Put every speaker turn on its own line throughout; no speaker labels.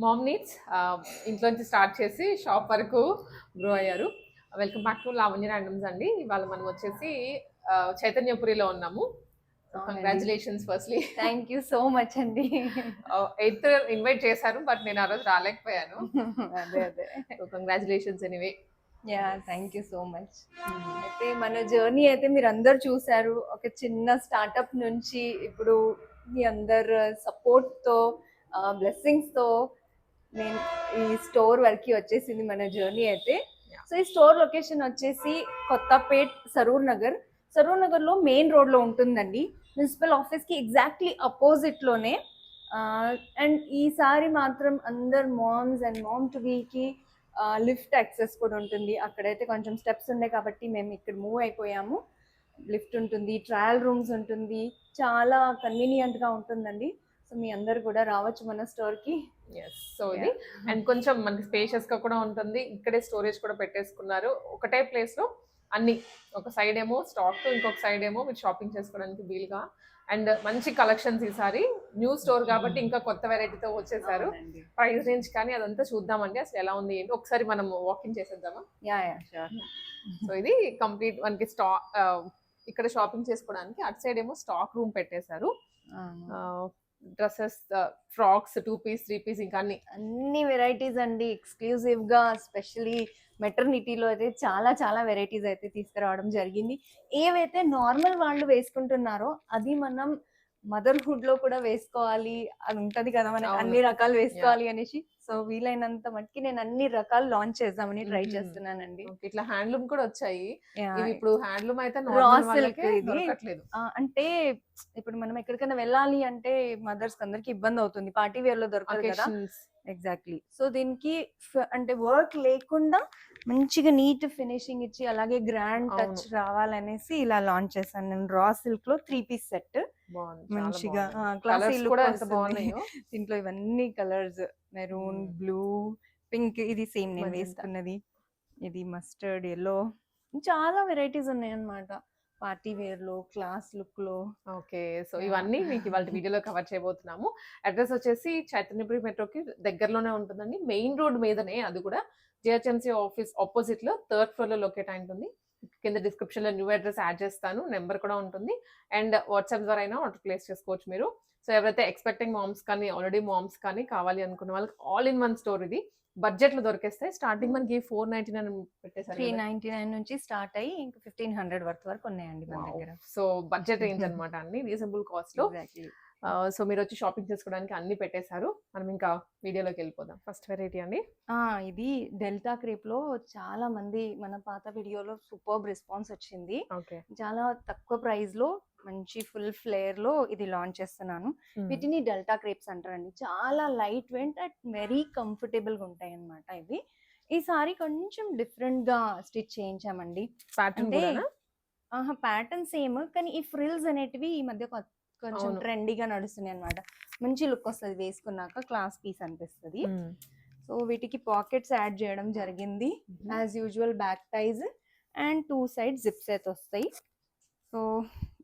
Ma'am needs ఇంట్లోంచి start చేసి shop వరకు గ్రో అయ్యారు. Welcome back to Lavanya randoms అండి. ఇవాళ మనం వచ్చేసి చైతన్యపురిలో ఉన్నాము.
అవునండి.
Congratulations firstly.
Thank you so much అండి.
ఎయిత్ ఇన్వైట్ చేశారు బట్ నేను ఆ రోజు రాలేకపోయాను.
అదే అదే.
So congratulations anyway.
Thank you so much. అయితే మన జర్నీ అయితే మీరందరూ చూసారు. ఒక చిన్న స్టార్టప్ నుంచి ఇప్పుడు మీ అందరు సపోర్ట్‌తో బ్లెస్సింగ్స్‌తో నేను ఈ స్టోర్ వరకి వచ్చేసింది మన జర్నీ అయితే. సో ఈ స్టోర్ లొకేషన్ వచ్చేసి కొత్తపేట్ సరూర్ నగర్. సరూర్ నగర్‌లో మెయిన్ రోడ్‌లో ఉంటుందండి. మున్సిపల్ ఆఫీస్‌కి ఎగ్జాక్ట్‌లీ అపోజిట్‌లోనే. అండ్ ఈసారి మాత్రం అందరు మామ్స్ అండ్ మామ్ టు బీకి లిఫ్ట్ యాక్సెస్ కూడా ఉంటుంది. అక్కడైతే కొంచెం స్టెప్స్ ఉన్నాయి కాబట్టి మేము ఇక్కడ మూవ్ అయిపోయాము. లిఫ్ట్ ఉంటుంది, ట్రయల్ రూమ్స్ ఉంటుంది, చాలా కన్వీనియంట్గా ఉంటుందండి. సో మీ అందరు కూడా రావచ్చు మన స్టోర్కి.
సో ఇది అండ్ కొంచెం మనకి స్పేషియస్ గా కూడా ఉంటుంది. ఇక్కడే స్టోరేజ్ కూడా పెట్టేసుకున్నారు ఒకటే ప్లేస్ లో అన్ని. ఒక సైడ్ ఏమో స్టాక్, ఇంకొక సైడ్ ఏమో మీరు షాపింగ్ చేసుకోవడానికి వీలుగా. అండ్ మంచి కలెక్షన్స్ ఈసారి న్యూ స్టోర్ కాబట్టి ఇంకా కొత్త వెరైటీతో వచ్చేసారు. ప్రైస్ రేంజ్ కానీ అదంతా చూద్దామండి అసలు ఎలా ఉంది ఏంటి. ఒకసారి మనం వాకింగ్ చేసేద్దామా? సో ఇది కంప్లీట్ మనకి స్టాక్ ఇక్కడ షాపింగ్ చేసుకోవడానికి. అటు సైడ్ ఏమో స్టాక్ రూమ్ పెట్టేశారు. డ్రెస్సెస్, ఫ్రాక్స్, 2 పీస్ 3 పీస్ ఇంకా
అన్ని వెరైటీస్ అండి. ఎక్స్క్లూజివ్ గా స్పెషలీ మెటర్నిటీలో అయితే చాలా చాలా వెరైటీస్ అయితే తీసుకురావడం జరిగింది. ఏవైతే నార్మల్ వాళ్ళు వేసుకుంటున్నారో అది మనం మదర్హుడ్ లో కూడా వేసుకోవాలి అని ఉంటది కదా మనకి, అన్ని రకాలు వేసుకోవాలి అనేసి. సో వీలైనంత మట్టికి నేను అన్ని రకాలు లాంచ్ చేద్దామని ట్రై చేస్తున్నానండి.
ఇట్లా హ్యాండ్లూమ్ కూడా వచ్చాయి. ఇప్పుడు హ్యాండ్లూమ్ అయితే
అంటే ఇప్పుడు మనం ఎక్కడికైనా వెళ్ళాలి అంటే మదర్స్ అందరికి ఇబ్బంది అవుతుంది, పార్టీ వేర్ లో దొరకదు కదా. ఎగ్జాక్ట్లీ. సో దీనికి అంటే వర్క్ లేకుండా మంచిగా నీట్ ఫినిషింగ్ ఇచ్చి అలాగే గ్రాండ్ టచ్ రావాలనేసి ఇలా లాంచ్ చేశాను నేను. రా సిల్క్ లో 3 పీస్ సెట్ మంచిగా క్లాసీ లుక్ వస్తుంది. దీంట్లో ఇవన్నీ కలర్స్ మెరూన్, బ్లూ, పింక్, ఇది సేమ్ నేను వేసుకున్నది. ఇది మస్టర్డ్ ఎల్లో, చాలా వెరైటీస్ ఉన్నాయి అన్నమాట. పార్టీ వేర్ లో, క్లాస్ లుక్ లో.
ఓకే, సో ఇవన్నీ మీకు ఇవాళ వీడియోలో కవర్ చేయబోతున్నాము. అడ్రస్ వచ్చేసి చైతన్యపురి మెట్రోకి దగ్గరలోనే ఉంటుందండి. మెయిన్ రోడ్ మీదనే, అది కూడా జిహెచ్ఎంసీ ఆఫీస్ ఆపోజిట్ లో 3rd ఫ్లోర్ లో లొకేట్ అయి ఉంటుంది. కింద డిస్క్రిప్షన్ లో న్యూ అడ్రస్ యాడ్ చేస్తాను, నెంబర్ కూడా ఉంటుంది. అండ్ వాట్సాప్ ద్వారా అయినా ఆర్డర్ ప్లేస్ చేసుకోవచ్చు మీరు. సో ఎవరైతే ఎక్స్పెక్టింగ్ మామ్స్ కానీ ఆల్రెడీ మామ్స్ కానీ కావాలి అనుకున్న వాళ్ళకి ఆల్ ఇన్ వన్ స్టోర్ ఇది. బడ్జెట్ లో దొరికేస్తాయి. స్టార్టింగ్ మనకి 499 పెట్టేసారు.
399 నుంచి స్టార్ట్ అయ్యి ఇంకా 1500 వరకు ఉన్నాయండి మన దగ్గర.
సో బడ్జెట్ రేంజ్ అనమాట, అన్ని రీజనబుల్ కాస్ట్ లో. సో మీరు వచ్చి షాపింగ్ చేసుకోవడానికి అన్ని పెట్టేశారు. మనం ఇంకా వీడియోలోకి వెళ్ళిపోదాం. ఫస్ట్ వెరైటీ అండి,
ఇది డెల్టా క్రేప్ లో చాలా మంది మన పాత వీడియోలో సూపర్బ్ రెస్పాన్స్ వచ్చింది. చాలా తక్కువ ప్రైస్ లో మంచి ఫుల్ ఫ్లేర్ లో ఇది లాంచ్ చేస్తున్నాను. వీటిని డెల్టా క్రేప్స్ అంటారండి. చాలా light wait and very comfortable గా ఉంటాయి అన్నమాట ఇవి. ఈసారి కొంచెం డిఫరెంట్ గా స్టిచ్ చేయించామండి. అంటే ప్యాటర్న్ సేమ్ కానీ ఈ ఫ్రిల్స్ అనేటివి ఈ మధ్య కొంచెం ట్రెండీగా నడుస్తున్నాయి అన్నమాట. మంచి లుక్ వస్తుంది వేసుకున్నాక, క్లాస్ పీస్ అనిపిస్తుంది. సో వీటికి పాకెట్స్ యాడ్ చేయడం జరిగింది. As usual back టైజ్ and 2 side zips అయితే వస్తాయి. సో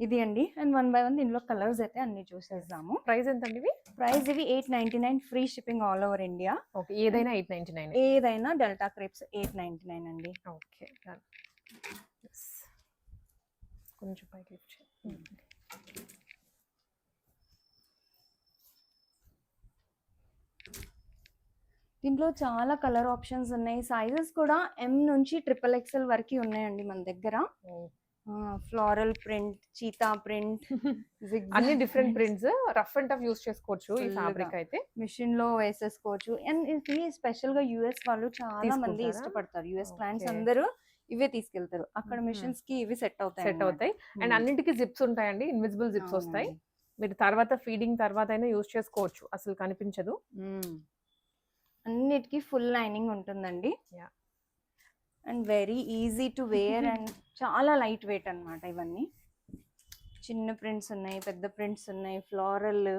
ఇది అండి. అండ్ 1 by 1 దీనిలో కలర్స్ అయితే అన్ని చూసేద్దాము.
ప్రైస్ ఎంత అండి ఇవి?
ప్రైస్ ఇవి 899, free shipping all over India.
Okay, ఏదైనా 899?
ఏదైనా డెల్టా క్రేప్స్ 899 అండి.
ఓకే, కొంచెం పైకి లిఫ్ట్ చేయండి.
దీంట్లో చాలా కలర్ ఆప్షన్స్ ఉన్నాయి. సైజెస్ కూడా M నుంచి XXL వరకు ఉన్నాయండి మన దగ్గర. ఫ్లోరల్ ప్రింట్, చీతా ప్రింట్,
అన్ని different prints. Rough and tough use చేసుకోవచ్చు ఈ ఫ్యాబ్రిక్ అయితే.
మిషన్ లో వేసేసుకోవచ్చు. అండ్ ఇది స్పెషల్ గా యుఎస్ వాళ్ళు చాలా మంది ఇష్టపడతారు. యుఎస్ క్లయింట్స్ అందరూ ఇవే తీసుకెళ్తారు. అక్కడ మిషన్స్ కి ఇవి సెట్ అవుతాయి.
అండ్ అన్నిటికీ జిప్స్ ఉంటాయండి, ఇన్విజిబుల్ జిప్స్ వస్తాయి. మీరు తర్వాత ఫీడింగ్ తర్వాత అయినా యూస్ చేసుకోవచ్చు, అసలు కనిపించదు.
అన్నిటికీ ఫుల్ లైనింగ్ ఉంటుందండి. And very easy to wear and చాలా లైట్ వెయిట్ అన్నమాట. ఇవన్నీ చిన్న ప్రింట్స్ ఉన్నాయి, పెద్ద ప్రింట్స్ ఉన్నాయి, ఫ్లోరల్,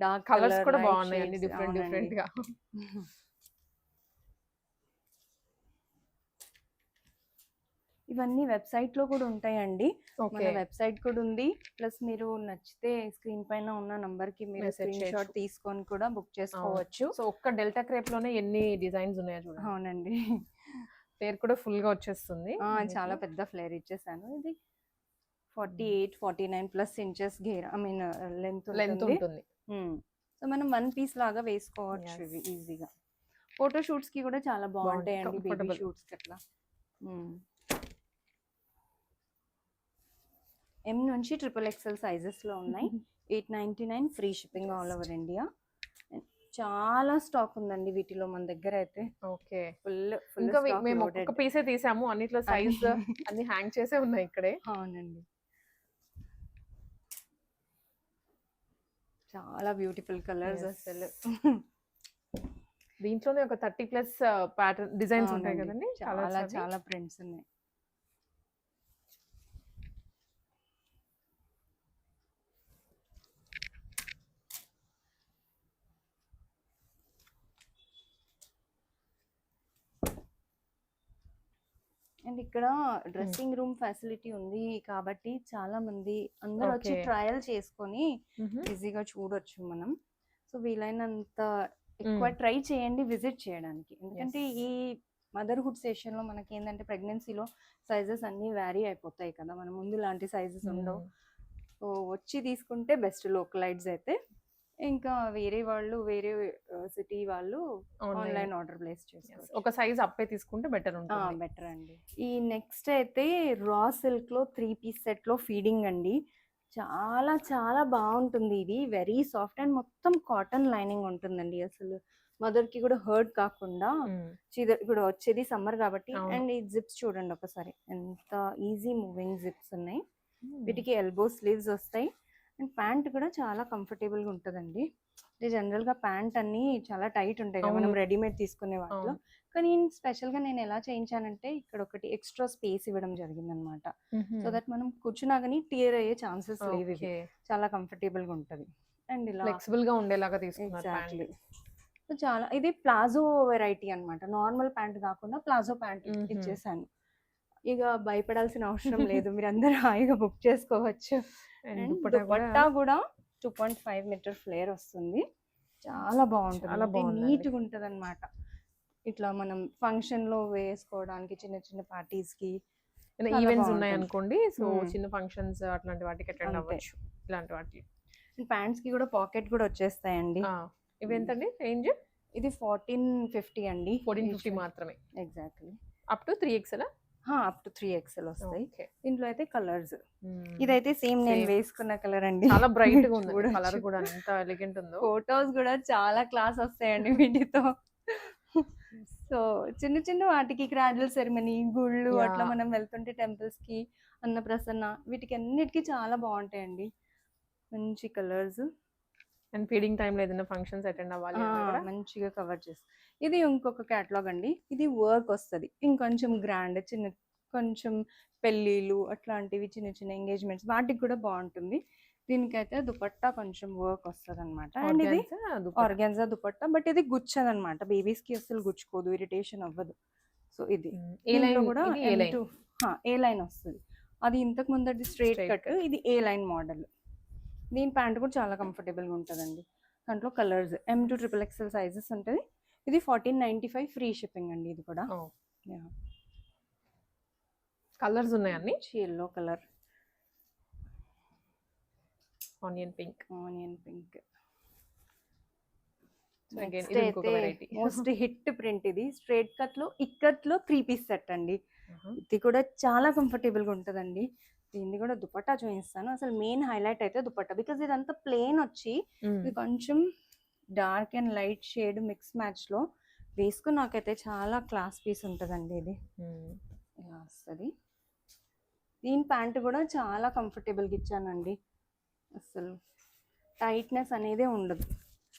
డార్క్
కలర్స్ కూడా బాగున్నాయి డిఫరెంట్ గా.
ఇవన్నీ వెబ్సైట్ లో కూడా ఉంటాయండి. మన
ఓకే.
వెబ్సైట్ కూడా ఉంది. ప్లస్ మీరు నచ్చితే స్క్రీన్ పైన ఉన్న నంబర్ కి మీరు
Message
స్క్రీన్ షాట్
చేయొచ్చు.
తీసుకొని కూడా బుక్
అవును.
చేసుకోవచ్చు.
సో ఒక్క డెల్టా క్రేప్ లోనే ఎన్ని డిజైన్స్ ఉన్నాయో చూడండి.
అవునండి.
పేరు కూడా ఫుల్ గా వచ్చేస్తుంది.
చాలా పెద్ద ఫ్లేర్ ఇచ్చేసాను. ఇది 48, 49 plus inches gear I mean length
length
ఉంటుంది.
ఉంటుంది.
సో మనం వన్ పీస్ లాగా వేసుకోవచ్చు
Yes.
ఇవి ఈజీగా. ఫోటో షూట్స్ కి కూడా చాలా బాగుంటాయండి, బేబీ
comfortable.
షూట్స్ కి అట్లా. ఎం నుంచి XXL సైజెస్ లో ఉన్నాయి. 899 free shipping all over India. చాలా స్టాక్ ఉందండి వీటిలో మన దగ్గర అయితే.
ఓకే.
ఫుల్ ఫుల్
ఇంకా
స్టాక్
మేము
లోడెడ్.
ఒక్కొక్క పీసే తీసాము. అన్నిట్లో సైజ్ అన్ని హ్యాంగ్ చేసే ఉన్నాయి ఇక్కడే.
అవునండి. చాలా బ్యూటిఫుల్ కలర్స్
Yes.
అసలు.
దీంట్లోనే ఒక 30 ప్లస్ ప్యాటర్న్ డిజైన్స్ ఉంటాయి
అవునండి.
కదండి.
చాలా
colours అవి.
చాలా ప్రింట్స్ ఉన్నాయి. అండ్ ఇక్కడ డ్రెస్సింగ్ రూమ్ ఫెసిలిటీ ఉంది కాబట్టి చాలా మంది అందరూ వచ్చి
Okay.
ట్రయల్ చేసుకొని
Mhm.
ఈజీగా చూడొచ్చు మనం. సో వీలైనంత ఎక్కువ ట్రై చేయండి విజిట్ చేయడానికి. ఎందుకంటే
Yes.
ఈ మదర్హుడ్ సెషన్ లో మనకి ఏంటంటే ప్రెగ్నెన్సీలో సైజెస్ అన్ని వ్యారీ అయిపోతాయి కదా, మన ముందు లాంటి సైజెస్ ఉండవు. సో వచ్చి తీసుకుంటే బెస్ట్ లోకలైట్స్ అయితే. ఇంకా వేరే వాళ్ళు వేరే సిటీ వాళ్ళు ఆన్లైన్ ఆర్డర్ ప్లేస్ చేసుకోవచ్చు.
ఒక సైజ్ అప్పే తీసుకుంటే బెటర్ ఉంటుంది.
బెటర్ అండి. ఈ నెక్స్ట్ అయితే రా సిల్క్ లో 3 పీస్ సెట్ లో ఫీడింగ్ అండి. చాలా చాలా బాగుంటుంది ఇది. వెరీ సాఫ్ట్ అండ్ మొత్తం కాటన్ లైనింగ్ ఉంటుందండి. అసలు మదర్ కి కూడా హర్ట్ కాకుండా ఇప్పుడు వచ్చేది సమ్మర్ కాబట్టి.
అవును.
అండ్ ఈ జిప్స్ చూడండి ఒకసారి, ఎంత ఈజీ మూవింగ్ జిప్స్ ఉన్నాయి. వీటికి ఎల్బో స్లీవ్స్ వస్తాయి. అండ్ ప్యాంట్ కూడా చాలా కంఫర్టబుల్ గా ఉంటుందండి. జనరల్ గా ప్యాంట్ అన్ని చాలా టైట్ ఉంటాయి కదా మనం
అవును.
రెడీమేడ్ తీసుకునే వాటిలో.
అవును.
కానీ స్పెషల్ గా నేను ఎలా చేయించానంటే ఇక్కడ ఒకటి ఎక్స్ట్రా స్పేస్ ఇవ్వడం జరిగింది అనమాట. సో దట్ మనం కూర్చున్నా కానీ టియర్ అయ్యే ఛాన్సెస్ లేవు. ఇవి చాలా కంఫర్టబుల్ గా ఉంటది. అండ్ ఇలా
ఫ్లెక్సిబుల్ గా ఉండేలాగా తీసుకున్నారు
ఎగ్జాక్ట్లీ.
ప్యాంట్.
చాలా ఇది ప్లాజో వెరైటీ అన్నమాట. నార్మల్ ప్యాంట్ కాకుండా ప్లాజో ప్యాంట్
Mhm.
ఇచ్చేసాను. ఇక భయపడాల్సిన అవసరం లేదు, మీరు అందరూ హాయిగా బుక్ చేసుకోవచ్చు.
And
అండ్
దుపట్టా
దుపట్టా కూడా 2.5 మీటర్ ఫ్లేర్ వస్తుంది. చాలా బాగుంటుంది,
చాలా బాగుందండి.
నీట్ గా ఉంటది అనమాట. ఇట్లా మనం ఫంక్షన్ లో వేసుకోవడానికి చిన్న చిన్న పార్టీస్ కి చాలా
ఈవెంట్స్ ఉన్నాయి
బాగుంటుంది.
అనుకోండి. So
Hmm.
చిన్న ఫంక్షన్స్ అట్లాంటి వాటికి అటెండ్
అంతే.
అవ్వచ్చు. ఇలాంటి వాటికి.
ప్యాంట్స్ కి కూడా పాకెట్ కూడా వచ్చేస్తాయండి.
ఇవి ఎంతండి రేంజ్?
ఇది 1450 అండి.
1450 మాత్రమే.
Exactly.
Up to 3XL.
Up to 3XL వస్తాయి.
ఓకే.
దీంట్లో అయితే కలర్స్. ఇదైతే సేమ్ నేను
Same.
వేసుకున్న కలర్ అండి.
చాలా బ్రైట్ గా ఉంది.
చూడొచ్చు.
కలర్ కూడా ఎంత ఎలిగెంట్ ఉందో.
ఫోటోస్ కూడా చాలా క్లాస్ వస్తాయండి వీటితో. సో చిన్న చిన్న వాటికి క్రాడల్ సెరమనీ, గుళ్ళు
Yeah.
అట్లా మనం వెళ్తుంటే టెంపుల్స్ కి, అన్నప్రసన్న, వీటికి అన్నిటికీ చాలా బాగుంటాయండి. మంచి కలర్స్.
అండ్ ఫీడింగ్ టైం లో ఏదైనా ఫంక్షన్స్ అటెండ్ అవ్వాలి అన్నా కూడా
మంచిగా కవర్ చేస్తుంది. ఇది ఇంకొక క్యాటలాగ్ అండి. ఇది వర్క్ వస్తుంది ఇంకొంచెం గ్రాండ్, చిన్న కొంచెం పెళ్ళిళ్ళు అట్లాంటివి, చిన్న చిన్న ఎంగేజ్మెంట్స్ వాటికి కూడా బాగుంటుంది. దీనికైతే దుపట్టా కొంచెం వర్క్ వస్తుంది అనమాట. అండ్ ఇది ఆర్గాన్జా దుపట్టా, బట్ ఇది గుచ్చదు అనమాట. బేబీస్ కి అసలు గుచ్చుకోదు, ఇరిటేషన్ అవ్వదు. సో ఇది దీంట్లో కూడా ఏ లైన్ వస్తుంది. అది ఇంతకు ముందటి స్ట్రైట్ కట్, ఇది ఏ లైన్ మోడల్. దీని ప్యాంట్ కూడా చాలా కంఫర్టబుల్ గా ఉంటుందండి. దాంట్లో colours M to XXL sizes ఉంటుంది. ఇది 1495 ఫ్రీ షిప్పింగ్ అండి. ఇది కూడా
కలర్స్ ఉన్నాయి అన్ని.
Yellow colour,
onion pink.
Most hit print ఇది. స్ట్రైట్ కట్ లో ఇక్కత్ లో 3 పీస్ సెట్ అండి. ఇది కూడా చాలా కంఫర్టబుల్ గా ఉంటుందండి. దీన్ని కూడా దుపట్టా చూపిస్తాను. అసలు మెయిన్ హైలైట్ అయితే దుపట్టా, బికాజ్ ఇదంతా ప్లేన్ వచ్చి ఇది కొంచెం dark and light shade mix match లో వేసుకుని నాకైతే చాలా క్లాస్ పీస్ ఉంటుందండి. ఇది ఇలా వస్తుంది. దీని ప్యాంట్ కూడా చాలా కంఫర్టబుల్గా ఇచ్చానండి. అసలు టైట్నెస్ అనేదే ఉండదు.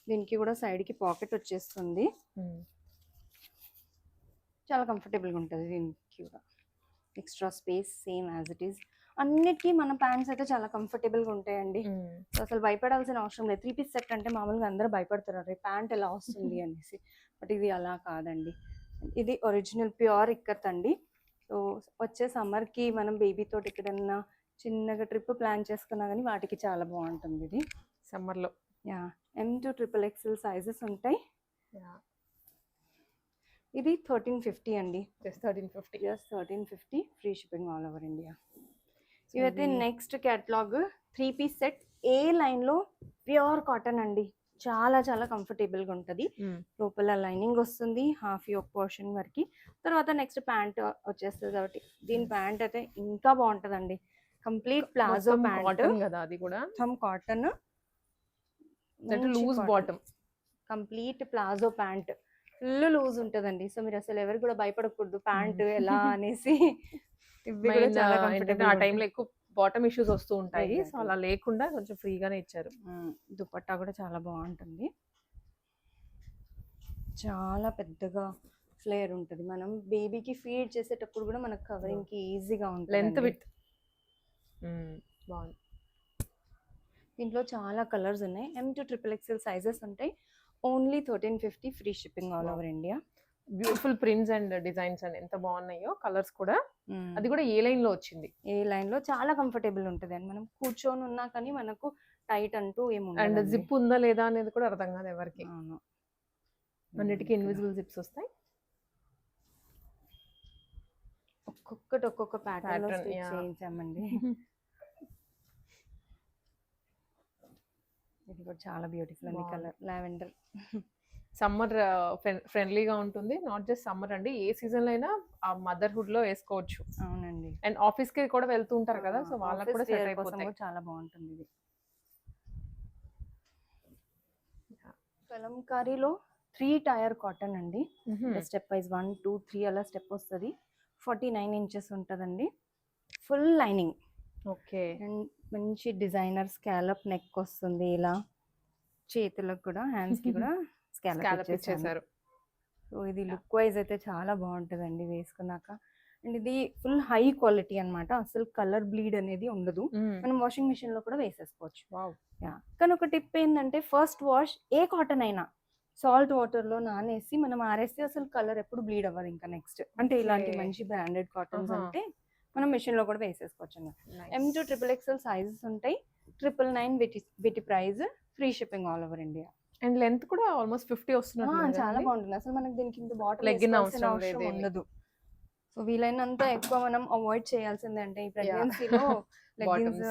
దీనికి కూడా సైడ్కి పాకెట్ వచ్చేస్తుంది. చాలా కంఫర్టబుల్గా ఉంటుంది. దీనికి కూడా extra space same as it is. అన్నిటికీ మన ప్యాంట్స్ అయితే చాలా కంఫర్టబుల్గా ఉంటాయండి. అసలు భయపడాల్సిన అవసరం లేదు. 3 పీస్ సెట్ అంటే మామూలుగా అందరూ భయపడుతున్నారు ప్యాంట్ ఎలా వస్తుంది అనేసి, బట్ ఇది అలా కాదండి. ఇది ఒరిజినల్ ప్యూర్ ఇక్కత్ అండి. సో వచ్చే సమ్మర్కి మనం బేబీతో ఎక్కడన్నా చిన్నగా ట్రిప్ ప్లాన్ చేసుకున్నా కానీ వాటికి చాలా బాగుంటుంది ఇది.
సమ్మర్ లో.
యా, M2 XXL సైజెస్ ఉంటాయి. ఇది 1350 అండి.
Just 1350.
Just 1350, free shipping all over India. ఇవైతే నెక్స్ట్ క్యాటలాగ్ 3-piece సెట్, ఏ లైన్లో ప్యూర్ కాటన్ అండి. చాలా చాలా కంఫర్టబుల్గా ఉంటుంది. లోపల లైనింగ్ వస్తుంది హాఫ్ యోక్ పోర్షన్ వరకు. తర్వాత నెక్స్ట్ ప్యాంట్ వచ్చేస్తుంది కాబట్టి దీని ప్యాంట్ అయితే ఇంకా బాగుంటుందండి. కంప్లీట్ ప్లాజో ప్యాంట్
కదా, అది కూడా
మొత్తం cotton,
loose bottom,
complete palazzo pant, full loose ఉంటుందండి. సో మీరు అసలు ఎవరు కూడా భయపడకూడదు ప్యాంట్ ఎలా అనేసి. ఇవి కూడా చాలా కంఫర్టబుల్.
ఆ టైంలో ఎక్కువ బాటమ్ ఇష్యూస్ వస్తూ ఉంటాయి, సో అలా లేకుండా కొంచెం ఫ్రీగానే ఇచ్చారు.
దుపట్టా కూడా చాలా బాగుంటుంది. చాలా పెద్దగా ఫ్లేర్ ఉంటుంది. మనం బేబీకి ఫీడ్ చేసేటప్పుడు కూడా మనకు కవరింగ్ కి ఈజీగా ఉంటుంది.
లెంత్ విత్ బాగుంది.
దీంట్లో చాలా కలర్స్ ఉన్నాయి. M2 XXL సైజెస్ ఉంటాయి. Only 1350, free shipping all over India.
Beautiful prints and designs and ఎంత బాగున్నాయో, కలర్స్ కూడా. అది కూడా ఏ లైన్ లో వచ్చింది.
ఏ లైన్ లో చాలా కంఫర్టబుల్ ఉంటుంది అండి. మనం కూర్చొని ఉన్నా కానీ మనకు టైట్ అంటూ ఏముండదు.
అండ్ జిప్ ఉందా లేదా అనేది కూడా అర్థం కాదు ఎవరికి. అన్నిటికీ ఇన్విజిబుల్ జిప్స్ వస్తాయి.
ఒక్కొక్కటి ఒక్కొక్క ప్యాటర్న్ చేయించామండి. ఇది కూడా చాలా బ్యూటిఫుల్ అండి. Colour lavender.
సమ్మర్ ఫ్రెండ్లీగా ఉంటుంది. నాట్ జస్ట్ సమ్మర్ అండి, ఏ సీజన్ లో అయినా ఆ మదర్హుడ్ లో వేసుకోవచ్చు.
అవునండి.
అండ్ ఆఫీస్ కి కూడా వెళ్తూ ఉంటారు కదా, సో వాళ్ళకి కూడా సెట్ అయిపోతుంది.
చాలా బాగుంటుంది ఇది. కలంకారీలో 3 టైర్ కాటన్ అండి. స్టెప్ వైజ్ 1, 2, 3 అలా స్టెప్ వస్తుంది. 49 ఇంచెస్ ఉంటుందండి. Full lining.
ఓకే.
అండ్ మంచి డిజైనర్ స్కాలప్ నెక్ వస్తుంది. ఇలా చేతులకు కూడా, హ్యాండ్స్ కి కూడా స్కాలప్ ఇచ్చేసారు. సో ఇది లుక్ వైజ్ అయితే చాలా బాగుంటుందండి వేసుకున్నాక. అండ్ ఇది ఫుల్ హై క్వాలిటీ అన్నమాట. అసలు కలర్ బ్లీడ్ అనేది ఉండదు. మనం వాషింగ్ మిషన్ లో కూడా వేసేసుకోవచ్చు. కానీ ఒక టిప్ ఏంటంటే, ఫస్ట్ వాష్ ఏ కాటన్ అయినా సాల్ట్ వాటర్ లో నానేసి మనం ఆరేస్తే అసలు కలర్ ఎప్పుడు బ్లీడ్ అవ్వదు ఇంకా నెక్స్ట్. అంటే ఇలాంటి మంచి బ్రాండెడ్ కాటన్స్ అంటే మనం మిషన్ లో కూడా వేసేసుకోవచ్చు అన్నమాట. M2 XXL సైజెస్ ఉంటాయి. 999 వీటి price, free shipping all over India.
And length కూడా ఆల్మోస్ట్ 50 వస్తున్నట్టు.
చాలా బాగుంటుంది. అసలు మనకి దీనికి ఇంత బాటిల్
లెగ్గిన్
అవసరం ఉండదు. సో వీలైనంత ఎక్కువ మనం అవాయిడ్ చేయాల్సిందే. అంటే ఈ ప్రెగ్నెన్సీలో లెగ్గిన్స్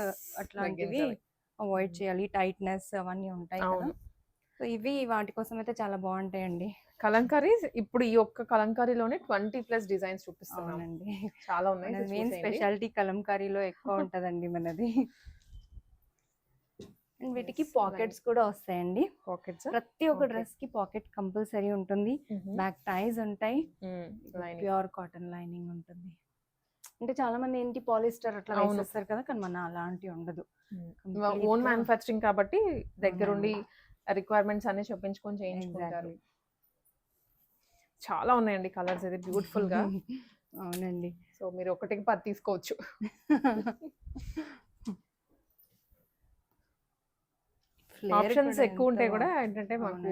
అట్లాంటివి అవాయిడ్ చేయాలి. టైట్నెస్ అవన్నీ ఉంటాయి కదా. సో ఇవి వాటి కోసం అయితే చాలా బాగుంటాయండి.
కలంకారీస్ ఇప్పుడు ఈ ఒక్క కలంకారీలోనే 20+ డిజైన్స్ చూపిస్తున్నానండి. చాలా ఉన్నాయి.
మెయిన్ స్పెషాలిటీ కలంకారీలో ఎక్కువ ఉంటదండి మనది. అండ్ వీటికి పాకెట్స్ కూడా వస్తాయండి.
పాకెట్స్
ప్రతి ఒక్క డ్రెస్ కి పాకెట్ కంపల్సరీ ఉంటుంది. బ్యాక్ టైస్ ఉంటాయి. ప్యూర్ కాటన్ లైనింగ్ ఉంటుంది. అంటే చాలా మంది ఏంటి పాలిస్టర్ అట్లా వేసేస్తారు కదా, కానీ మన అలాంటి ఉండదు.
ఓన్ మ్యానుఫ్యాక్చరింగ్ కాబట్టి దగ్గరుండి రిక్వైర్మెంట్స్ అన్ని చెప్పించుకొని చేయించుకుంటారు. చాలా ఉన్నాయండి కలర్స్ అయితే బ్యూటిఫుల్ గా.
అవునండి.
సో మీరు ఒకటికి 10 తీసుకోవచ్చు. ఆప్షన్స్ ఎక్కువ ఉంటే కూడా ఏంటంటే మాకు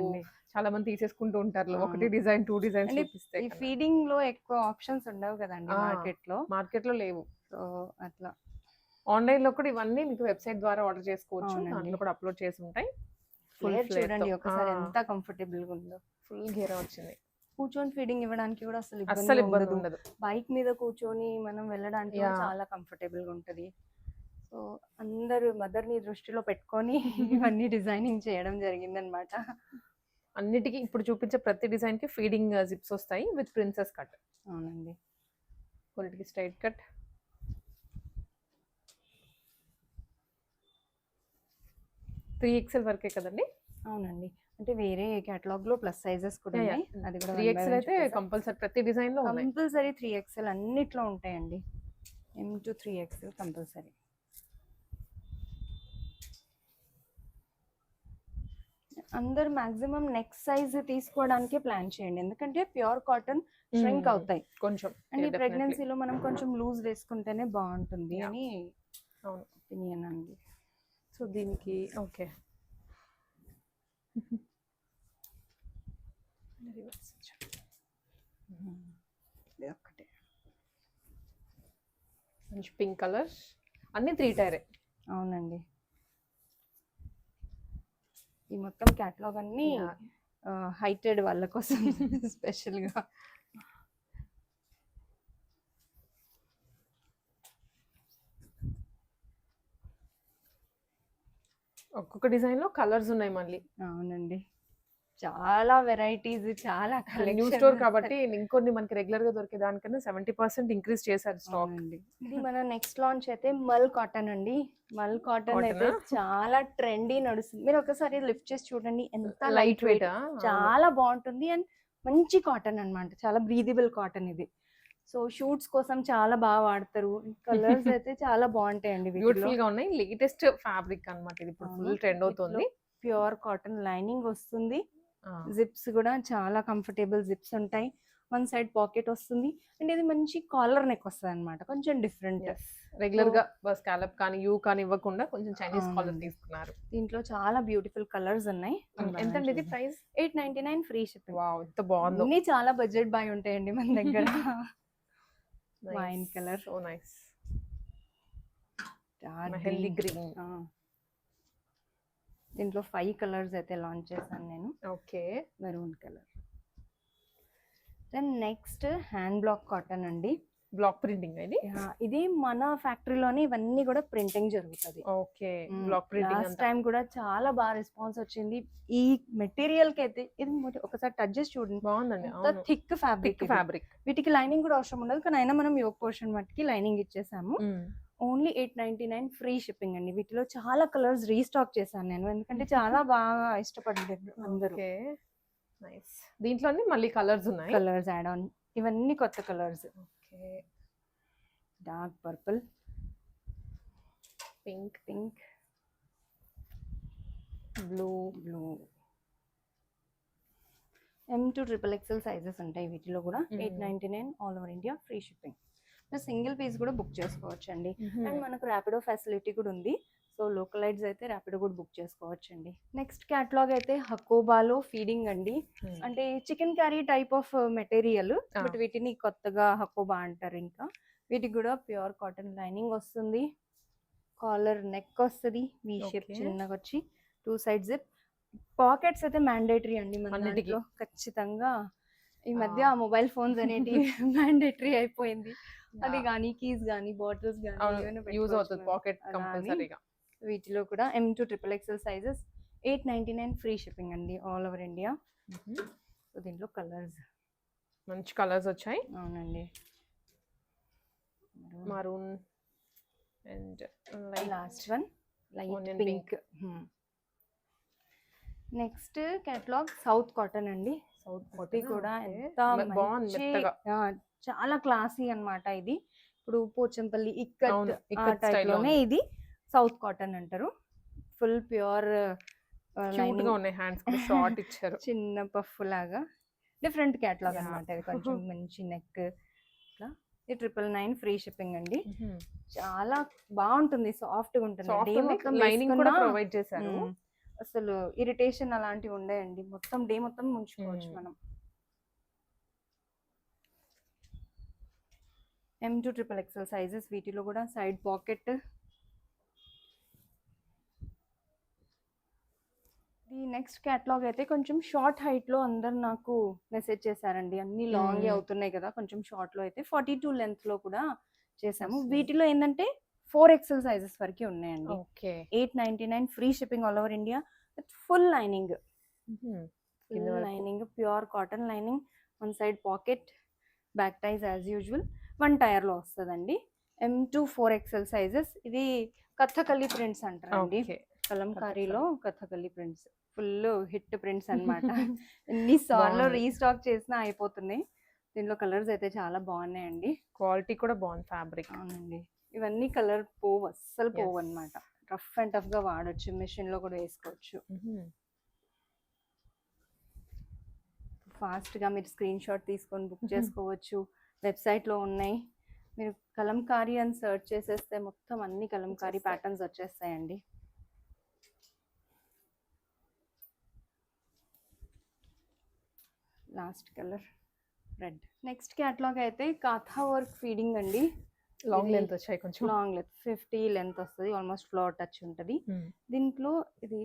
చాలా మంది తీసేసుకుంటూ ఉంటారు. ఒకటి డిజైన్ 2 డిజైన్స్ చూపిస్తే.
ఈ ఫీడింగ్ లో ఎక్కువ ఆప్షన్స్ ఉండవు కదండి మార్కెట్ లో
లేవు.
సో అట్లా
ఆన్లైన్ లో కూడా ఇవన్నీ మీకు వెబ్సైట్ ద్వారా ఆర్డర్ చేసుకోవచ్చు. దాంట్లో కూడా అప్లోడ్ చేసి ఉంటాయి.
చూడండి ఒకసారి ఎంత కంఫర్టబుల్ గా ఉందో.
ఫుల్ గేరా వచ్చింది.
కూర్చొని ఫీడింగ్ ఇవ్వడానికి కూడా అసలు
ఇబ్బంది ఉండదు.
బైక్ మీద కూర్చొని మనం వెళ్ళడానికి చాలా కంఫర్టబుల్ గా ఉంటది. సో అందరూ మదర్ ని దృష్టిలో పెట్టుకొని ఇవన్నీ డిజైనింగ్ చేయడం జరిగిందనమాట.
అన్నిటికీ ఇప్పుడు చూపించే ప్రతి డిజైన్ కి ఫీడింగ్ జిప్స్ వస్తాయి విత్ ప్రిన్సెస్ కట్.
అవునండి.
కొన్నిటికి స్ట్రైట్ కట్. XXL వరకే కదండి.
అవునండి. అంటే వేరే కేటలాగ్ లో ప్లస్ సైజెస్ కూడా ఉన్నాయి. అది కూడా
3XL అయితే కంపల్సరీ ప్రతి డిజైన్ లో ఉన్నాయి.
కంపల్సరీ 3XL అన్నిట్లో ఉంటాయండి. M2 3XL compulsory. అందరు మాక్సిమం నెక్స్ట్ సైజ్ తీసుకోవడానికే ప్లాన్ చేయండి. ఎందుకంటే ప్యూర్ కాటన్ ష్రింక్ అవుతాయి కొంచెం. అండ్ ఈ ప్రెగ్నెన్సీలో మనం కొంచెం లూజ్ వేసుకుంటేనే బాగుంటుంది అని ఒపీనియన్ అండి.
సో దీనికి ఓకే
ఒకటే
మంచి పింక్ కలర్, అన్ని 3 టైరే.
అవునండి, ఈ మొత్తం క్యాటలాగ్ అన్ని హైటెడ్ వాళ్ళ కోసం స్పెషల్గా.
ఒక్కొక్క డిజైన్ లో కలర్స్ ఉన్నాయి మళ్ళీ.
అవునండి, చాలా వెరైటీస్, చాలా
న్యూ
కలెక్షన్.
స్టోర్ కాబట్టి ఇంకొన్ని మనకి రెగ్యులర్ గా దొరికే దానికన్నా 70% ఇంక్రీజ్ చేశారు స్టాక్.
ఇది మన నెక్స్ట్ లాంచ్ అయితే మల్ కాటన్ అండి. మల్ కాటన్ అయితే చాలా ట్రెండీ నడుస్తుంది. మీరు ఒకసారి లిఫ్ట్ చేసి చూడండి, ఎంత లైట్ వెయిట్, చాలా బాగుంటుంది. అండ్ మంచి కాటన్ అన్నమాట, చాలా బ్రీదబుల్ కాటన్ ఇది. సో షూట్స్ కోసం చాలా బాగా వాడతారు. కలర్స్ అయితే చాలా బాగుంటాయండి,
బ్యూటిఫుల్ గా ఉన్నాయి. లేటెస్ట్ ఫ్యాబ్రిక్ అన్నమాట ఇది, ఇప్పుడు ఫుల్ ట్రెండ్ అవుతుంది.
ప్యూర్ కాటన్ లైనింగ్ వస్తుంది. జిప్స్ కూడా చాలా కంఫర్టబుల్ జిప్స్ ఉంటాయి. వన్ సైడ్ పాకెట్ వస్తుంది. అండ్ ఇది మంచి కాలర్ నెక్ వస్తుంది అనమాట, కొంచెం డిఫరెంట్.
రెగ్యులర్ గా స్కాలప్ కానీ యూ కానీ ఇవ్వకుండా కొంచెం చైనీస్ కాలర్ తీసుకున్నారు.
దీంట్లో చాలా బ్యూటిఫుల్ కలర్స్ ఉన్నాయి.
ఎంత ఇది ప్రైస్?
899 free shipping.
వావ్, ఎంత బాగుందో.
అన్ని చాలా బడ్జెట్ బై ఉంటాయండి మన దగ్గర. Wine colour,
so nice. Mehndi green.
దీంట్లో 5 కలర్స్ అయితే లాంచ్ చేశాను నేను.
Okay,
maroon colour. Then next hand block cotton అండి.
బ్లాక్ ప్రింటింగ్ ఇది.
ఇది మన ఫ్యాక్టరీలోనే ఇవన్నీ కూడా ప్రింటింగ్ జరుగుతుంది.
Okay, block printing.
Last time కూడా చాలా బాగా రెస్పాన్స్ వచ్చింది. ఈ మెటీరియల్ కి అయితే ఇది ఒకసారి టచ్ చేసి చూడండి,
బాగుందండి.
Thick fabric. వీటికి లైనింగ్ కూడా అవసరం ఉండదు, కానీ అయినా మనం యోక్ పోర్షన్ మట్టికి లైనింగ్ ఇచ్చేసాము. ఓన్లీ 899 ఫ్రీ షిప్పింగ్ అండి. వీటిలో చాలా కలర్స్ రీస్టాక్ చేశాను నేను, ఎందుకంటే చాలా బాగా ఇష్టపడ్డారు అందరూ.
నైస్. దీంట్లోనే మళ్ళీ కలర్స్ ఉన్నాయి,
కలర్స్ యాడ్ ఆన్. ఇవన్నీ కొత్త colours.
Okay,
dark purple,
pink,
blue. M to XXL sizes ఉంటాయి వీటిలో కూడా. 899 all over India free shipping. Single piece కూడా బుక్ చేసుకోవచ్చు అండి. అండ్ మనకు ర్యాపిడో ఫెసిలిటీ కూడా ఉంది. సో లోకలైట్స్ అయితే ర్యాపిడో కూడా బుక్ చేసుకోవచ్చు అండి. నెక్స్ట్ క్యాటలాగ్ అయితే హకోబాలో ఫీడింగ్ అండి. అంటే chicken curry type of material, but వీటిని కొత్తగా హకోబా అంటారు. ఇంకా వీటికి కూడా ప్యూర్ కాటన్ లైనింగ్ వస్తుంది. కాలర్ నెక్ వస్తుంది, వి షేప్ చిన్నగా వచ్చి 2 సైడ్ జిప్. పాకెట్స్ అయితే మ్యాండేటరీ అండి మన దాంట్లో ఖచ్చితంగా. ఈ మధ్య మొబైల్ ఫోన్స్ అనేటివి మ్యాండేటరీ అయిపోయింది. అది కానీ కీస్ కానీ బాటిల్స్ కానీ
యూజ్ అవుతుంది పాకెట్ కంపల్సరీగా.
వీటిలో కూడా M to XXL sizes 899 free shipping అండి ఆల్ ఓవర్ ఇండియా. సో దీంట్లో కలర్స్,
మంచి కలర్స్ వచ్చాయి.
అవునండి,
maroon and
last one light pink. Next catalogue south cotton అండి.
సౌత్
కాటన్ కూడా ఎంత బాగుంది, చాలా క్లాసీ అన్నమాట. ఇది ఇప్పుడు పోచంపల్లి ఇక్కత్ టైప్ లోనే ఇది సౌత్ కాటన్ అంటారు. ఫుల్ ప్యూర్
షార్ట్ ఇచ్చారు,
చిన్న పఫ్ లాగా. డిఫరెంట్ కేటలాగ్ అన్నమాట ఇది, కొంచెం మంచి నెక్. ఇట్లా ఇది 999 ఫ్రీ షిప్పింగ్ అండి. చాలా బాగుంటుంది, సాఫ్ట్ గా ఉంటుంది.
లైనింగ్ కూడా ప్రొవైడ్ చేశారు.
అసలు ఇరిటేషన్ అలాంటివి ఉండేయండి, మొత్తం డే మొత్తం ఉంచుకోవచ్చు మనం. M to XXL sizes. వీటిలో కూడా సైడ్ పాకెట్. ఈ నెక్స్ట్ కేటలాగ్ అయితే కొంచెం షార్ట్ హైట్ లో అందరు నాకు మెసేజ్ చేశారండి, అన్ని లాంగ్ అవుతున్నాయి కదా, కొంచెం షార్ట్ లో అయితే 42 లెంత్ లో కూడా చేసాము. వీటిలో ఏంటంటే 4XL సైజెస్ వరకు ఉన్నాయండి. 899 free shipping all over India with full lining. Lining pure cotton lining, one side pocket, back ties as usual. 1 tier లో వస్తుందండి. M to 4XL sizes. ఇది కథకళి ప్రింట్స్ అంటారండి, కలంకారీలో Kathakali prints. Full hit prints అన్నమాట. ఎన్నిసార్లు restock చేసినా అయిపోతున్నాయి. దీంట్లో కలర్స్ అయితే చాలా బాగున్నాయండి,
క్వాలిటీ కూడా బాగుంది ఫ్యాబ్రిక్.
అవునండి, ఇవన్నీ కలర్ పోవు, అస్సలు పోవు అన్నమాట. రఫ్ అండ్ టఫ్ గా వాడచ్చు, మెషిన్ లో కూడా వేసుకోవచ్చు. ఫాస్ట్ గా మీరు స్క్రీన్ షాట్ తీసుకొని బుక్ చేసుకోవచ్చు. వెబ్సైట్ లో ఉన్నాయి. మీరు కలంకారీ అని సెర్చ్ చేసేస్తే మొత్తం అన్ని కలంకారీ ప్యాటర్న్స్ వచ్చేస్తాయండి. Last colour red. Next catalogue అయితే కాథా వర్క్ ఫీడింగ్ అండి.
లాంగ్
ఇది
లెంత్ వచ్చాయి కొంచెం.
లాంగ్ లెంత్ 50 లెంత్ వస్తుంది, ఆల్మోస్ట్ ఫ్లోర్ టచ్ ఉంటుంది. దీంట్లో ఇది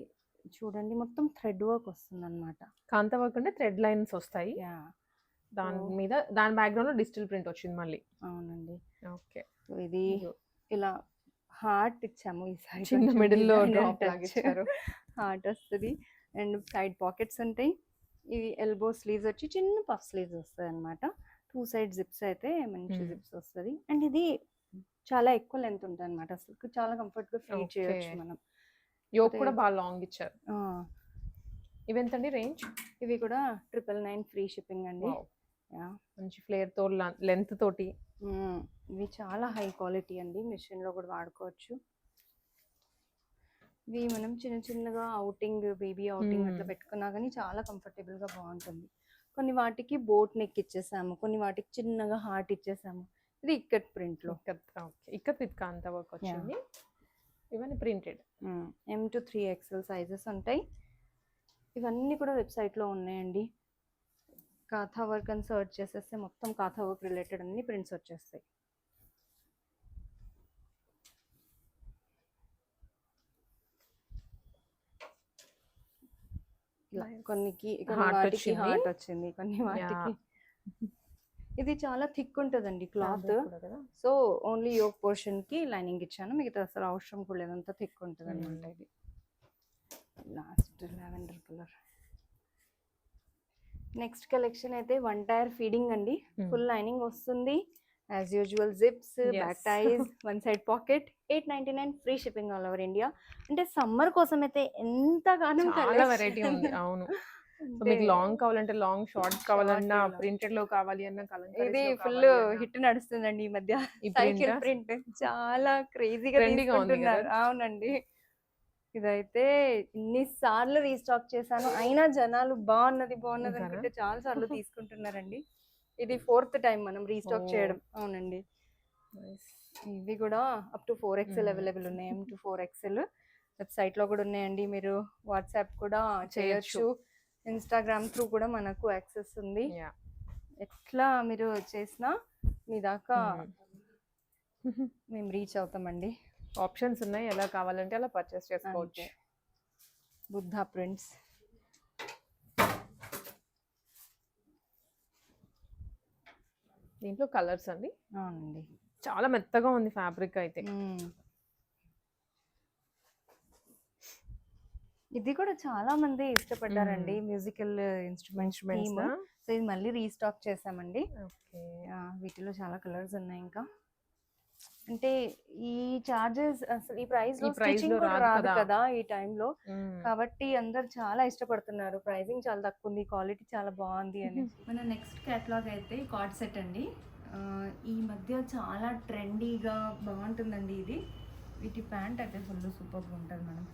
చూడండి మొత్తం థ్రెడ్ వర్క్ వస్తుంది అనమాట.
కాంతా వర్క్ అంటే థ్రెడ్ లైన్స్ వస్తాయి. దాని మీద దాని బ్యాక్గ్రౌండ్ లో డిజిటల్ ప్రింట్ వచ్చింది మళ్ళీ.
అవునండి.
ఓకే.
సో ఇది ఇలా హార్ట్ ఇచ్చాము ఈసారి,
చిన్న మిడిల్ లో డ్రాప్ లాగిచ్చారు.
హార్ట్ వస్తుంది అండ్ సైడ్ పాకెట్స్ ఉంటాయి. ఇవి ఎల్బో స్లీవ్స్ వచ్చి చిన్న పఫ్ స్లీవ్స్ వస్తాయి అనమాట. 2 సైడ్ జిప్స్ అయితే మంచి జిప్స్ వస్తుంది. అండ్ ఇది చాలా ఎక్కువ లెంత్ ఉంటుంది అనమాట, అసలు చాలా కంఫర్ట్ గా ఫీల్ చేయొచ్చు మనం.
యోక్ కూడా బాగా లాంగ్ ఇచ్చారు. ఇవెంతండి రేంజ్?
ఇవి కూడా 999 ఫ్రీ షిప్పింగ్ అండి.
మంచి ఫ్లేర్ తో లెంత్ తోటి.
ఇవి చాలా హై క్వాలిటీ అండి, మిషన్ లో కూడా వాడుకోవచ్చు. ఇవి మనం చిన్న చిన్నగా అవుటింగ్, బేబీ అవుటింగ్ అట్లా పెట్టుకున్నా కానీ చాలా కంఫర్టబుల్ గా బాగుంటుంది. కొన్ని వాటికి బోట్ నెక్ ఇచ్చేసాము, కొన్ని వాటికి చిన్నగా హార్ట్ ఇచ్చేసాము. ఇది ఇక్కత్ ప్రింట్ లో,
ఇక్కత్ విత్ కాంతా వర్క్ వచ్చింది. ఇవన్నీ printed.
M to 3XL sizes ఉంటాయి. ఇవన్నీ కూడా వెబ్సైట్ లో ఉన్నాయండి. కాథా వర్క్ అని సర్చ్ చేసేస్తే మొత్తం కాథా వర్క్ రిలేటెడ్ అన్ని ప్రింట్స్ వచ్చేస్తాయి. కొన్నికి వాటికి హార్ట్ వచ్చింది, కొన్ని వాటికి. ఇది చాలా థిక్ ఉంటుందండి cloth. So only yoke portion కి లైనింగ్ ఇచ్చాను, మిగతా అసలు అవసరం కూడా లేదంతా థిక్ ఉంటుంది అనమాట. ఇది last lavender colour. Next collection అయితే 1 టైర్ ఫీడింగ్ అండి. ఫుల్ లైనింగ్ వస్తుంది, as usual zips, back టైస్, 1 side pocket. 899 free shipping all over India. అంటే సమ్మర్ కోసం అయితే ఎంతగానో
చాలా వెరైటీ ఉంది. అవును. మీకు లాంగ్ కావాలంటే లాంగ్, షార్ట్ కావాలన్నా, ప్రింటెడ్ లో కావాలి అన్న,
ఇది ఫుల్ హిట్ నడుస్తుందండి ఈ మధ్య. సైకిల్ ప్రింట్ చాలా క్రేజీగా తీసుకుంటున్నారు. అవునండి. ఇదైతే ఇన్నిసార్లు రీస్టాక్ చేశాను, అయినా జనాలు బాగున్నది బాగున్నది అనుకుంటే చాలా సార్లు తీసుకుంటున్నారండి. ఇది 4th టైం మనం రీస్టాక్ చేయడం. అవునండి. ఇవి కూడా అప్ టు 4XL అవైలబుల్ ఉన్నాయి. M to 4XL వెబ్సైట్ లో కూడా ఉన్నాయండి. మీరు వాట్సాప్ కూడా చేయొచ్చు, ఇన్స్టాగ్రామ్ త్రూ కూడా మనకు యాక్సెస్ ఉంది. ఎట్లా మీరు చేసినా మీ దాకా మేము రీచ్ అవుతామండి.
ఆప్షన్స్ ఉన్నాయి, ఎలా కావాలంటే అలా పర్చేస్ చేసుకోవచ్చు.
బుద్ధా ప్రింట్స్.
దీంట్లో కలర్స్ అండి.
అవునండి.
చాలా మెత్తగా ఉంది ఫ్యాబ్రిక్ అయితే.
ఇది కూడా చాలా మంది ఇష్టపడ్డారండి, మ్యూజికల్ ఇన్స్ట్రుమెంట్స్. సో ఇది మళ్ళీ రీస్టాక్ చేసామండి. వీటిలో చాలా కలర్స్ ఉన్నాయి. ఇంకా అంటే ఈ చార్జెస్ అసలు ఈ ప్రైస్ లో స్టిచింగ్ కూడా రాదు కదా ఈ టైంలో, కాబట్టి అందరు చాలా ఇష్టపడుతున్నారు. ప్రైసింగ్ చాలా తక్కువ ఉంది, క్వాలిటీ చాలా బాగుంది అని. మన నెక్స్ట్ కేటలాగ్ అయితే కార్డ్ సెట్ అండి. ఈ మధ్య చాలా ట్రెండీగా బాగుంటుందండి ఇది. వీటి ప్యాంట్ అయితే ఫుల్ సూపర్గా ఉంటుంది. మనం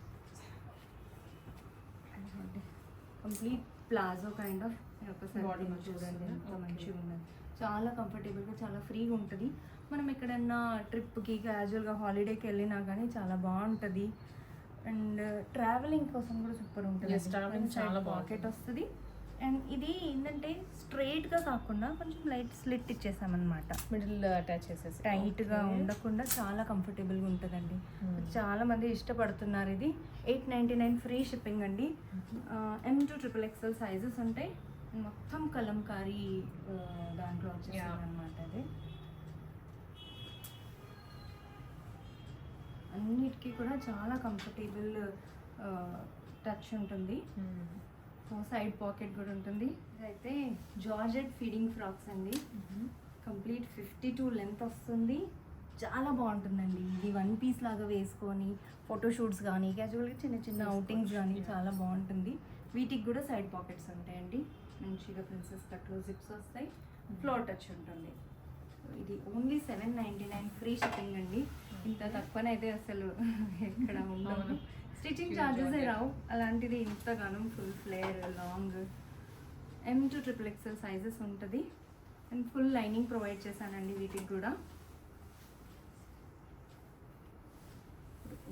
కంప్లీట్ ప్లాజో కైండ్ ఆఫ్. ఒకసారి చూడండి ఎంత మంచిగా ఉన్నది, చాలా కంఫర్టబుల్గా, చాలా ఫ్రీగా ఉంటుంది. మనం ఎక్కడన్నా ట్రిప్కి, క్యాజువల్గా హాలిడేకి వెళ్ళినా కానీ చాలా బాగుంటుంది. అండ్ ట్రావెలింగ్ కోసం కూడా సూపర్ ఉంటుంది. చాలా పాకెట్ వస్తుంది. అండ్ ఇది ఏంటంటే స్ట్రైట్గా కాకుండా కొంచెం లైట్ స్లిట్ ఇచ్చేసామన్నమాట,
మిడిల్ అటాచ్ చేసేసి.
టైట్గా ఉండకుండా చాలా కంఫర్టబుల్గా ఉంటుందండి. చాలా మంది ఇష్టపడుతున్నారు. ఇది 899 ఫ్రీ షిప్పింగ్ అండి. M to XXL సైజెస్ ఉంటాయి. మొత్తం కలంకారీ దాంట్లో వచ్చేసాయి అనమాట. అది అన్నిటికీ కూడా చాలా కంఫర్టబుల్ టచ్ ఉంటుంది. సైడ్ పాకెట్ కూడా ఉంటుంది. ఇదైతే జార్జెట్ ఫీడింగ్ ఫ్రాక్స్ అండి. కంప్లీట్ 52 లెంత్ వస్తుంది, చాలా బాగుంటుందండి. ఇది 1 పీస్ లాగా వేసుకొని ఫోటోషూట్స్ కానీ, క్యాజువల్గా చిన్న చిన్న అవుటింగ్స్ కానీ చాలా బాగుంటుంది. వీటికి కూడా సైడ్ పాకెట్స్ ఉంటాయండి. మంచిగా ప్రిన్సెస్ కట్లో జిప్స్ వస్తాయి, ఫ్లోర్ టచ్ ఉంటుంది. ఇది ఓన్లీ 799 ఫ్రీ షిప్పింగ్ అండి. ఇంత తక్కువనైతే అసలు ఎక్కడ ఉండవు. స్టిచ్చింగ్ ఛార్జెస్ రావు, అలాంటిది ఇంతగానం full flare long M to XXL sizes ఉంటుంది. అండ్ ఫుల్ లైనింగ్ ప్రొవైడ్ చేశానండి వీటికి కూడా.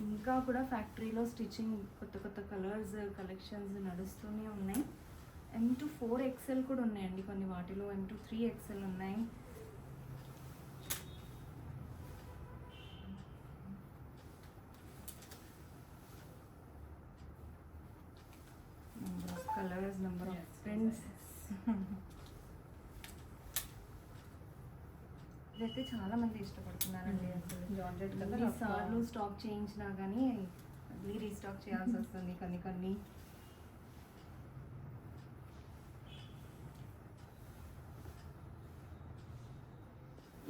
ఇంకా కూడా ఫ్యాక్టరీలో స్టిచ్చింగ్ కొత్త కొత్త కలర్స్ కలెక్షన్స్ నడుస్తూనే ఉన్నాయి. M to 4XL కూడా ఉన్నాయండి కొన్ని వాటిలో. M to 3XL ఉన్నాయి. Colours, number of prints. ఇదైతే చాలా మంది ఇష్టపడుతున్నారండి. అసలు
జార్జెట్
ఎన్నిసార్లు స్టాక్ చేయించినా కానీ మళ్ళీ రీస్టాక్ చేయాల్సి వస్తుంది కొన్ని.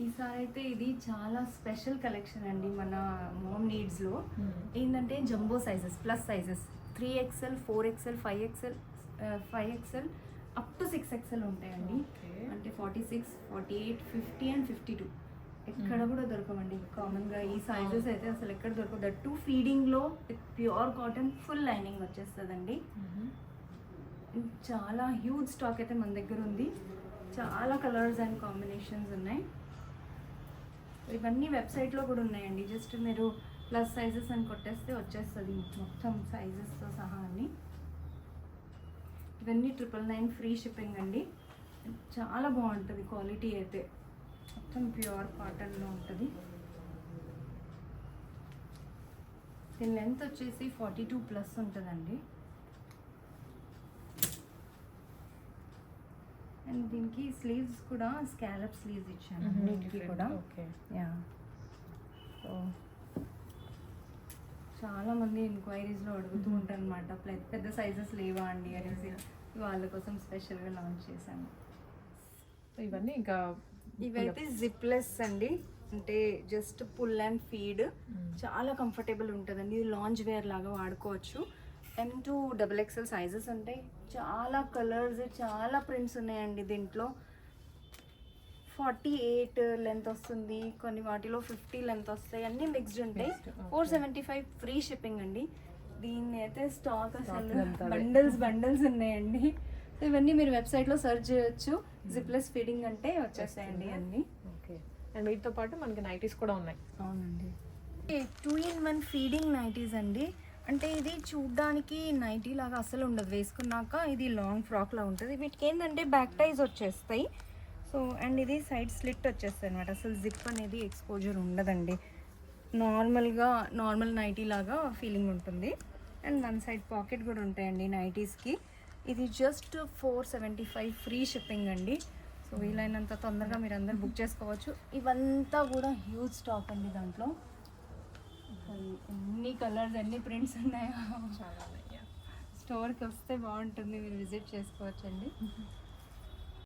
ఈసారి అయితే ఇది చాలా స్పెషల్ కలెక్షన్ అండి మన మోమ్ నీడ్స్లో. ఏంటంటే jumbo sizes, plus sizes 3XL, 4XL, 5XL, 5XL up to 6XL ఉంటాయండి. అంటే 46, 48, 50 అండ్ 52 ఎక్కడ కూడా దొరకవండి కామన్గా. ఈ సైజెస్ అయితే అసలు ఎక్కడ దొరకదు. దట్ టు ఫీడింగ్లో with pure cotton full lining వచ్చేస్తుందండి. చాలా హ్యూజ్ స్టాక్ అయితే మన దగ్గర ఉంది. చాలా కలర్స్ అండ్ కాంబినేషన్స్ ఉన్నాయి. ఇవన్నీ వెబ్సైట్లో కూడా ఉన్నాయండి. జస్ట్ మీరు ప్లస్ సైజెస్ అని కొట్టేస్తే వచ్చేస్తుంది మొత్తం సైజెస్తో సహా అన్ని. ఇవన్నీ 999 ఫ్రీ షిప్పింగ్ అండి. చాలా బాగుంటుంది క్వాలిటీ అయితే. మొత్తం ప్యూర్ కాటన్లో ఉంటుంది. దీని లెంత్ వచ్చేసి 42+ ఉంటుందండి. అండ్ దీనికి స్లీవ్స్ కూడా స్కాలప్ స్లీవ్స్ ఇచ్చాను దీనికి కూడా. యా, సో చాలామంది ఎంక్వైరీస్లో అడుగుతూ ఉంటారు అనమాట, పెద్ద సైజెస్ లేవా అండి అనేసి. వాళ్ళ కోసం స్పెషల్గా లాంచ్ చేశాను.
ఇవన్నీ ఇంకా
ఇవైతే జిప్లెస్ అండి. అంటే జస్ట్ పుల్ అండ్ ఫీడ్. చాలా కంఫర్టబుల్ ఉంటుందండి. ఇది లాంచ్ వేర్ లాగా వాడుకోవచ్చు. M to XXL సైజెస్ ఉంటాయి. చాలా కలర్స్, చాలా ప్రింట్స్ ఉన్నాయండి దీంట్లో. 48 లెంత్ వస్తుంది, కొన్ని వాటిలో 50 లెంత్ వస్తాయి, అన్నీ మిక్స్డ్ ఉంటాయి. 475 ఫ్రీ షిప్పింగ్ అండి. దీన్ని అయితే స్టాక్ అసలు బండిల్స్ ఉన్నాయండి. సో ఇవన్నీ మీరు వెబ్సైట్లో సెర్చ్ చేయొచ్చు. జిప్లెస్ ఫీడింగ్ అంటే వచ్చేస్తాయండి అన్నీ.
ఓకే. అండ్ వీటితో పాటు మనకి నైటీస్ కూడా ఉన్నాయి.
అవునండి. 2-in-1 ఫీడింగ్ నైటీస్ అండి. అంటే ఇది చూడ్డానికి నైటీ లాగా అసలు ఉండదు. వేసుకున్నాక ఇది లాంగ్ ఫ్రాక్ లా ఉంటుంది. వీటికి ఏంటంటే బ్యాక్ టైజ్ వచ్చేస్తాయి. సో అండ్ ఇది సైడ్ స్లిట్ వచ్చేస్తాయి అనమాట. అసలు జిప్ అనేది ఎక్స్పోజర్ ఉండదండి. నార్మల్ నైటీ లాగా ఫీలింగ్ ఉంటుంది. అండ్ 1 సైడ్ పాకెట్ కూడా ఉంటాయండి నైటీస్కి. ఇది జస్ట్ 475 ఫ్రీ షిప్పింగ్ అండి. సో వీలైనంత తొందరగా మీరు అందరు బుక్ చేసుకోవచ్చు. ఇవంతా కూడా హ్యూజ్ స్టాక్ అండి. దాంట్లో ఎన్ని కలర్స్, ఎన్ని ప్రింట్స్ ఉన్నాయో.
చాలా
స్టోర్కి వస్తే బాగుంటుంది, మీరు విజిట్ చేసుకోవచ్చండి.